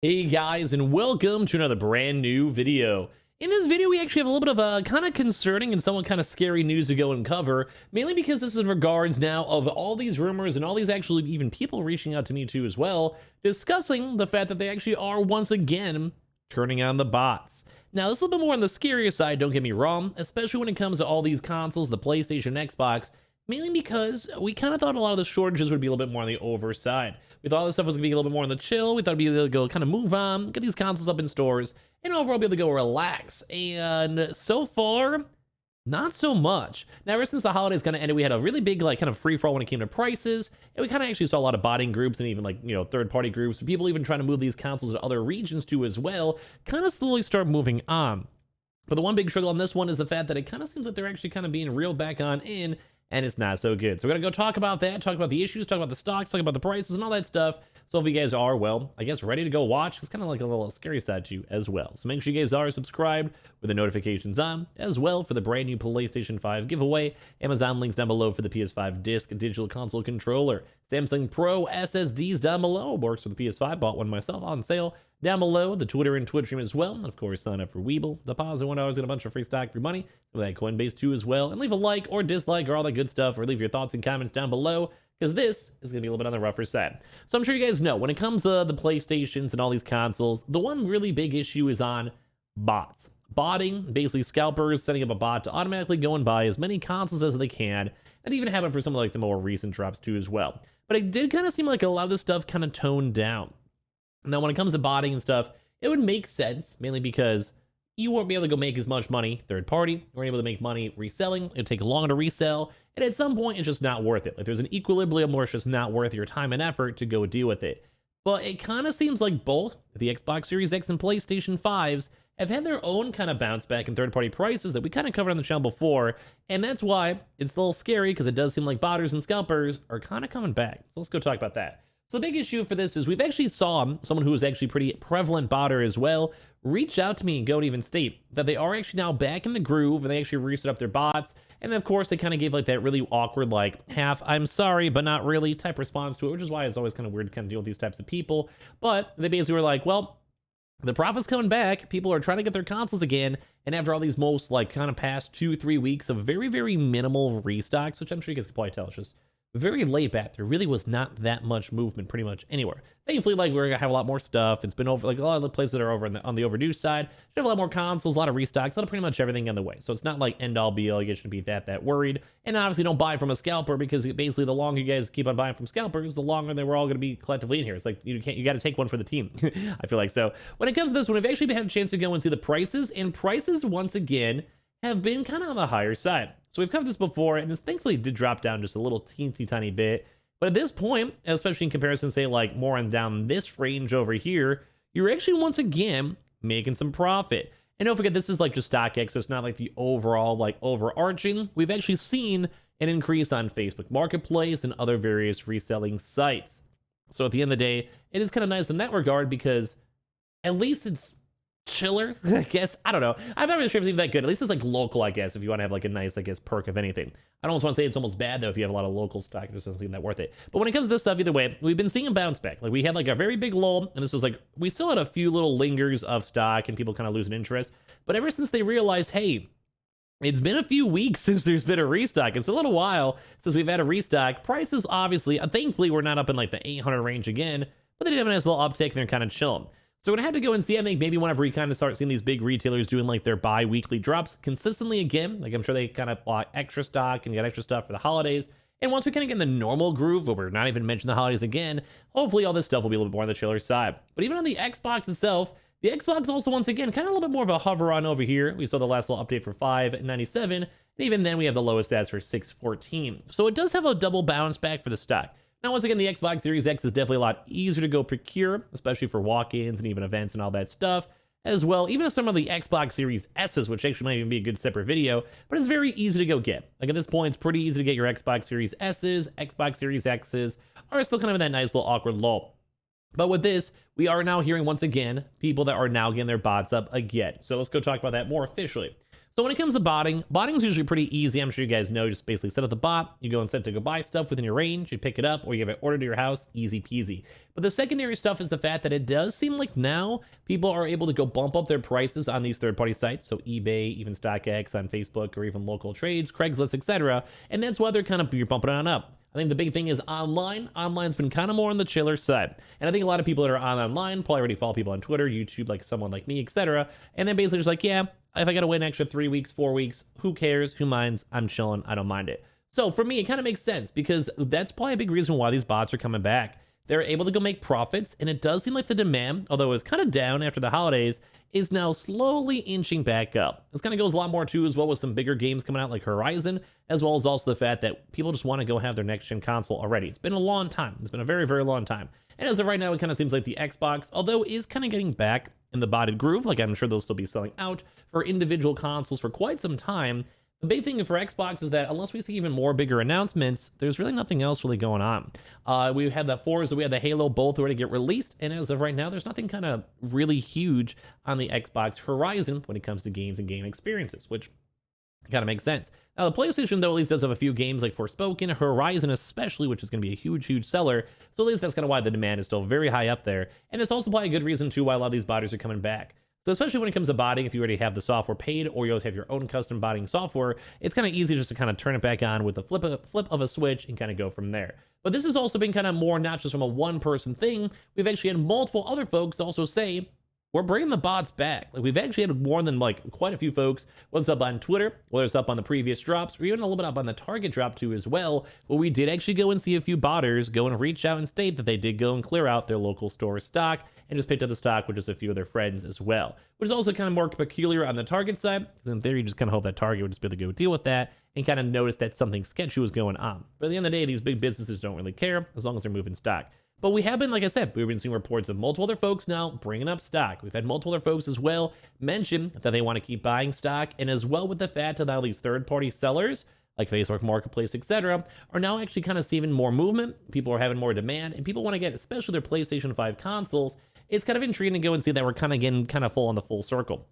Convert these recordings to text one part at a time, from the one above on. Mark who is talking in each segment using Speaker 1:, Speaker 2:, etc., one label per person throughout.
Speaker 1: Hey guys, and welcome to another brand new video. In this video, we actually have a little bit of a kind of concerning and somewhat kind of scary news to go and cover, mainly because this is in regards now of all these rumors and all these actually even people reaching out to me too as well, discussing the fact that they actually are once again turning on the bots. Now, this is a little bit more on the scarier side, don't get me wrong, especially when it comes to all these consoles, the PlayStation, Xbox, mainly because we kind of thought a lot of the shortages would be a little bit more on the over side. We thought this stuff was going to be a little bit more on the chill. We thought it'd be able to go kind of move on, get these consoles up in stores, and overall be able to go relax. And so far, not so much. Now, ever since the holidays kind of ended, we had a really big like kind of free for all when it came to prices, and we kind of actually saw a lot of botting groups and even like third-party groups, people even trying to move these consoles to other regions too as well, kind of slowly start moving on. But the one big struggle on this one is the fact that it kind of seems like they're actually kind of being reeled back on in, and it's not so good. So we're gonna go talk about that, talk about the issues, talk about the stocks, talk about the prices and all that stuff. So if you guys are, well, I guess ready to go watch, it's kind of like a little scary side to you as well. So make sure you guys are subscribed with the notifications on as well for the brand new PlayStation 5 giveaway. Amazon links down below for the PS5 disc digital console controller. Samsung Pro SSDs down below. Works for the PS5, bought one myself on sale. Down below, the Twitter and Twitch stream as well. And of course, sign up for Weeble. Deposit $1, get a bunch of free stock, free money. With that Coinbase too as well. And leave a like or dislike or all that good stuff, or leave your thoughts and comments down below, because this is going to be a little bit on the rougher side. So I'm sure you guys know, when it comes to the PlayStations and all these consoles, the one really big issue is on bots. Botting, basically scalpers setting up a bot to automatically go and buy as many consoles as they can. That even happened for some of like the more recent drops too as well. But it did kind of seem like a lot of this stuff kind of toned down. Now, when it comes to botting and stuff, it would make sense, mainly because you won't be able to go make as much money third party. You weren't able to make money reselling. It'd take longer to resell. And at some point, it's just not worth it. Like there's an equilibrium where it's just not worth your time and effort to go deal with it. But it kind of seems like both the Xbox Series X and PlayStation 5s have had their own kind of bounce back in third-party prices that we kind of covered on the channel before. And that's why it's a little scary, because it does seem like botters and scalpers are kind of coming back. So let's go talk about that. So the big issue for this is we've actually saw someone who is actually pretty prevalent botter as well reach out to me and go and even state that they are actually now back in the groove and they actually reset up their bots. And then of course they kind of gave like that really awkward like half I'm sorry but not really type response to it, which is why it's always kind of weird to kind of deal with these types of people. But they basically were like, well, the profit's coming back, people are trying to get their consoles again, and after all these most like kind of past 2-3 weeks of very minimal restocks, which I'm sure you guys can probably tell it's just very laid back. There really was not that much movement pretty much anywhere. Thankfully, like we're gonna have a lot more stuff. It's been over, like a lot of the places that are over on the overdue side should have a lot more consoles, a lot of restocks, a lot of pretty much everything on the way. So it's not like end all be all. You shouldn't be that worried. And obviously don't buy from a scalper, because basically the longer you guys keep on buying from scalpers, the longer they we're all gonna be collectively in here. It's like you got to take one for the team. I feel like. So when it comes to this one, we've actually had a chance to go and see the prices, and prices once again have been kind of on the higher side. So we've covered this before, and this thankfully did drop down just a little teensy tiny bit. But at this point, especially in comparison, say like more on down this range over here, you're actually once again making some profit. And don't forget, this is like just StockX, so it's not like the overall like overarching. We've actually seen an increase on Facebook Marketplace and other various reselling sites. So at the end of the day, it is kind of nice in that regard, because at least it's chiller, I guess. I don't know. I'm not really sure if it's even that good. At least it's like local, I guess, if you want to have like a nice, I guess, perk of anything. I don't almost want to say it's almost bad though if you have a lot of local stock. It just doesn't seem that worth it. But when it comes to this stuff, either way, we've been seeing a bounce back. Like we had like a very big lull, and this was like, we still had a few little lingers of stock and people kind of losing interest. But ever since they realized, hey, it's been a few weeks since there's been a restock. It's been a little while since we've had a restock. Prices, obviously, thankfully, we're not up in like the 800 range again, but they did have a nice little uptick and they're kind of chilling. So we're gonna have to go and see. I think maybe whenever we kind of start seeing these big retailers doing like their bi-weekly drops consistently again, like I'm sure they kind of bought extra stock and got extra stuff for the holidays. And once we kind of get in the normal groove where we're not even mentioning the holidays again, hopefully all this stuff will be a little bit more on the chiller side. But even on the Xbox itself, the Xbox also once again kind of a little bit more of a hover on over here. We saw the last little update for 597, and even then we have the lowest stats for 614. So it does have a double bounce back for the stock. Now, once again, the Xbox Series X is definitely a lot easier to go procure, especially for walk-ins and even events and all that stuff as well. Even some of the Xbox Series S's, which actually might even be a good separate video, but it's very easy to go get. Like at this point, it's pretty easy to get your Xbox Series S's. Xbox Series X's are still kind of in that nice little awkward lull. But with this, we are now hearing once again people that are now getting their bots up again. So let's go talk about that more officially. So when it comes to botting is usually pretty easy. I'm sure you guys know. Just basically set up the bot. You go and set to go buy stuff within your range. You pick it up or you have it ordered to your house. Easy peasy. But the secondary stuff is the fact that it does seem like now people are able to go bump up their prices on these third-party sites. So eBay, even StockX on Facebook, or even local trades, Craigslist, etc. And that's why they're kind of, you're bumping on up. I think the big thing is online. Online's been kind of more on the chiller side. And I think a lot of people that are online probably already follow people on Twitter, YouTube, like someone like me, etc. And then basically just like, yeah, if I got to wait an extra 3 weeks, 4 weeks, who cares? Who minds? I'm chilling. I don't mind it. So for me, it kind of makes sense because that's probably a big reason why these bots are coming back. They're able to go make profits, and it does seem like the demand, although it was kind of down after the holidays, is now slowly inching back up. This kind of goes a lot more too as well with some bigger games coming out like Horizon, as well as also the fact that people just want to go have their next gen console already. It's been a long time. It's been a very, very long time. And as of right now, it kind of seems like the Xbox, although is kind of getting back in the botted groove, like I'm sure they'll still be selling out for individual consoles for quite some time. The big thing for Xbox is that unless we see even more bigger announcements, there's really nothing else really going on. We had the Forza, we had the Halo, both already get released, and as of right now, there's nothing kind of really huge on the Xbox horizon when it comes to games and game experiences, which kind of makes sense. Now, the PlayStation, though, at least does have a few games like Forspoken, Horizon especially, which is going to be a huge, huge seller, so at least that's kind of why the demand is still very high up there, and it's also probably a good reason, too, why a lot of these botters are coming back. So especially when it comes to botting, if you already have the software paid or you have your own custom botting software, it's kind of easy just to kind of turn it back on with a flip of a switch and kind of go from there. But this has also been kind of more not just from a one-person thing. We've actually had multiple other folks also say, we're bringing the bots back. Like, we've actually had more than like quite a few folks, whether it's up on Twitter, whether it's up on the previous drops, or even a little bit up on the Target drop too as well, where we did actually go and see a few botters go and reach out and state that they did go and clear out their local store stock and just picked up the stock with just a few of their friends as well, which is also kind of more peculiar on the Target side, because in theory, you just kind of hope that Target would just be able to go deal with that and kind of notice that something sketchy was going on. But at the end of the day, these big businesses don't really care as long as they're moving stock. But we have been, like I said, we've been seeing reports of multiple other folks now bringing up stock. We've had multiple other folks as well mention that they want to keep buying stock, and as well with the fact that all these third-party sellers, like Facebook Marketplace, etc., are now actually kind of seeing more movement. People are having more demand, and people want to get, especially their PlayStation 5 consoles. It's kind of intriguing to go and see that we're kind of getting kind of full on the full circle.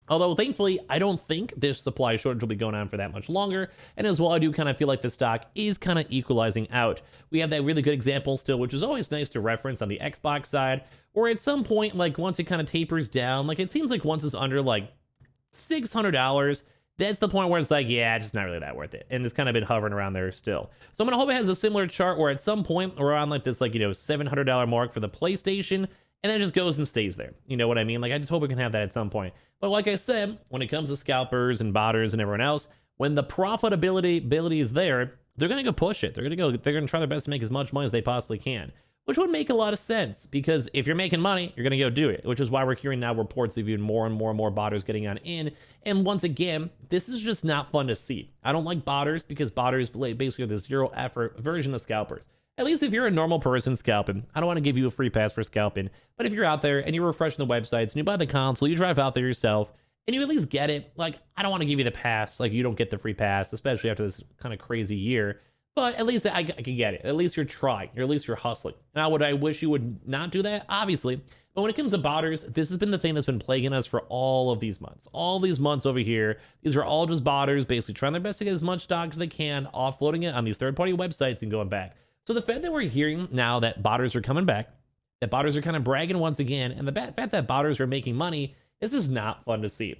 Speaker 1: Although, thankfully, I don't think this supply shortage will be going on for that much longer. And as well, I do kind of feel like the stock is kind of equalizing out. We have that really good example still, which is always nice to reference on the Xbox side, where at some point, like once it kind of tapers down, like it seems like once it's under like $600, that's the point where it's like, yeah, it's just not really that worth it. And it's kind of been hovering around there still. So I'm going to hope it has a similar chart where at some point we're on like this, like, $700 mark for the PlayStation, and then it just goes and stays there. You know what I mean? Like, I just hope we can have that at some point. But like I said, when it comes to scalpers and botters and everyone else, when the profitability is there, they're going to go push it. They're going to try their best to make as much money as they possibly can, which would make a lot of sense, because if you're making money, you're going to go do it, which is why we're hearing now reports of even more and more botters getting on in. And once again, this is just not fun to see. I don't like botters because botters basically are the zero effort version of scalpers. At least if you're a normal person scalping, I don't want to give you a free pass for scalping, but if you're out there and you're refreshing the websites and you buy the console, you drive out there yourself, and you at least get it, like, I don't want to give you the pass, like, you don't get the free pass, especially after this kind of crazy year, but at least I can get it. At least you're trying, or at least you're hustling. Now, would I wish you would not do that? Obviously, but when it comes to botters, this has been the thing that's been plaguing us for all of these months. All these months over here, these are all just botters basically trying their best to get as much stock as they can, offloading it on these third-party websites and going back. So the fact that we're hearing now that botters are coming back, that botters are kind of bragging once again, and the fact that botters are making money, this is not fun to see.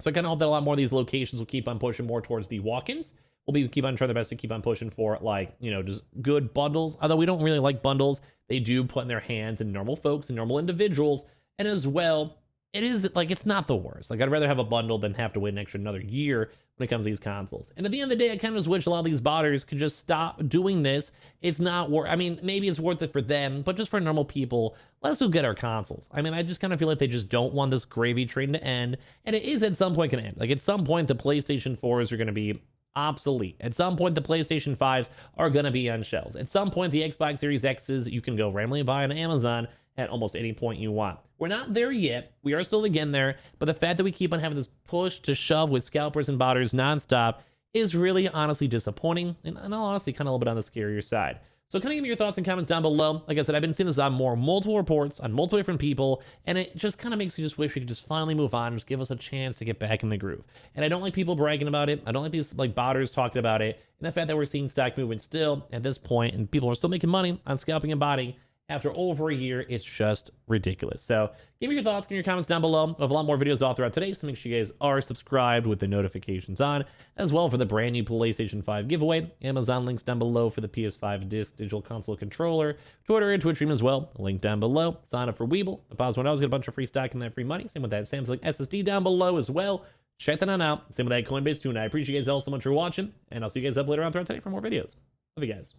Speaker 1: So I kind of hope that a lot more of these locations will keep on pushing more towards the walk-ins. We'll keep on trying their best to keep on pushing for, like, just good bundles. Although we don't really like bundles, they do put in their hands in normal folks and normal individuals. And as well, it is, like, it's not the worst. Like, I'd rather have a bundle than have to wait another year when it comes to these consoles. And at the end of the day, I kind of just wish a lot of these botters could just stop doing this. It's not worth, I mean, maybe it's worth it for them, but just for normal people, let's go get our consoles. I mean, I just kind of feel like they just don't want this gravy train to end. And it is at some point going to end. Like, at some point, the PlayStation 4s are going to be obsolete. At some point, the PlayStation 5s are going to be on shelves. At some point, the Xbox Series X's, you can go randomly buy on Amazon at almost any point you want. We're not there yet. We are still getting there, but the fact that we keep on having this push to shove with scalpers and botters nonstop is really honestly disappointing, and honestly kind of a little bit on the scarier side. So kind of give me your thoughts and comments down below. Like I said, I've been seeing this on multiple reports on multiple different people, and it just kind of makes me just wish we could just finally move on and just give us a chance to get back in the groove. And I don't like people bragging about it. I don't like these like botters talking about it. And the fact that we're seeing stock movement still at this point, and people are still making money on scalping and botting after over a year, it's just ridiculous. So give me your thoughts, give me your comments down below. I have a lot more videos all throughout today, so make sure you guys are subscribed with the notifications on, as well for the brand new PlayStation 5 giveaway. Amazon links down below for the PS5 Digital Console Controller, Twitter and Twitch stream as well, link down below. Sign up for Weeble. The pause when I was get a bunch of free stock and that free money. Same with that Samsung SSD down below as well. Check that on out. Same with that Coinbase too. And I appreciate you guys all so much for watching, and I'll see you guys up later on throughout today for more videos. Love you guys.